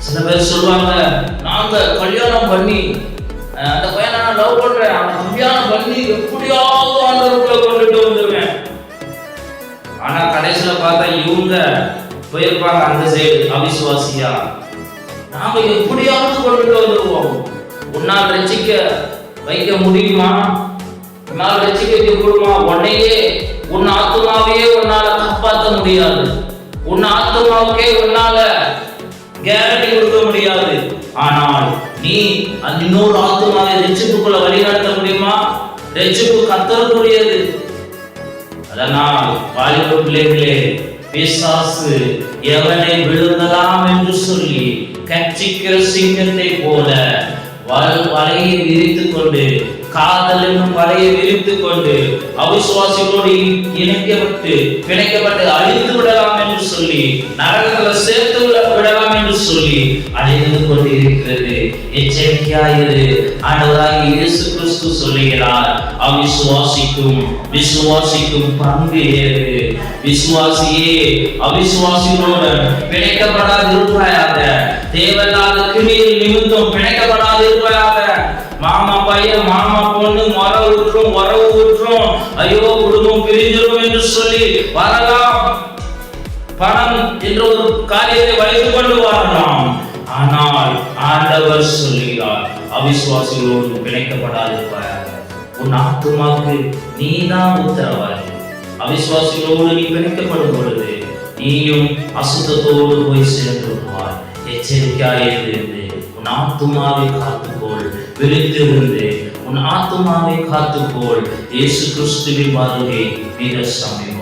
சில பேர் சொல்லுவாங்க, நாங்க கல்யாணம் பண்ணி அந்த பையனை நான் லவ் பண்றேன், அவன் கல்யாணம் பண்ணி எப்படியாவது ஆண்டவருக்குள்ள கொண்டுட்டு வந்துருவேன். ஆனா கடைசியில பார்த்தா இவங்க போயிருப்பாங்க அந்த சைடு அவிசுவாசியா. நாம எப்படியாவது கொண்டுட்டு வந்துருவோம். உன்னால் ரட்சிக்க வைக்க முடியுமா? உன்னால் ரட்சிக்க வைக்க முடியுமா? உன்னையே உன் ஆத்மாவையே உன்னால காப்பாற்ற முடியாது. உன் ஆத்மாவுக்கே உன்னால கேரண்டி கொடுக்க முடியாது. ஆனால் நீ அந்த இன்னொரு ஆத்மாவை ரட்சிப்புக்குள்ள வழிநடத்த முடியுமா? ரட்சிப்பு கர்த்தருடையது. அதனால் வாலிப பிள்ளைகளே, பிசாசு எவனை விழுங்கலாம் என்று சொல்லி கட்சிக்கிற சிங்கத்தை போல வலையை விரித்துக் கொண்டு, காதல் என்னும் வலையை விரித்துக் கொண்டு அவிசுவாசிகளோடு இணைக்கப்பட்டு பிணைக்கப்பட்டு அழித்து விடலாம் என்று சொல்லி, நரகத்தில் சேர்த்து விடலாம் என்று சொல்லி அழிந்து கொண்டு இருக்கிறது. எச்சரிக்கையாயிரு. ஆண்டவராகிய இயேசு கிறிஸ்து சொல்லுகிறார், அவிசுவாசிக்கும் விசுவாசிக்கும் பங்கு ஏது. விசுவாசியே அவிசுவாசிகளோடு பிணைக்கப்படாது இருப்பாயாக. தேவையில்லாத கிரியில் நிமித்தம் பிணைக்கப்படாது இருப்பாயாக. மாமா பையன் மாமா பொண்ணு உறவு ஊற்றும் ஐயோ குடும்பம் பிரிஞ்சிடும் என்று சொல்லி வரலாம். பணம் என்ற ஒரு காரியத்தை வைத்துக் கொண்டு வரலாம். ஆனால் ஆண்டவர் சொல்கிறார், அவிசுவாசிகளோடு பிணைக்கப்படாதிருப்பாயாக. உன் ஆத்துமாக்கு நீதான் உத்தரவாதி. அவிசுவாசிகளோடு நீ பிணைக்கப்படும் பொழுது நீயும் அசுத்தத்தோடு போய் சேர்ந்து விடுவாய். எச்சரிக்கையாயிருந்து உன் ஆத்துமாவை காத்துக்கொள். விழித்திருந்து உன் ஆத்துமாவை காத்துக்கொள். இயேசு கிறிஸ்துவின் வருகை மிக சமீபம்.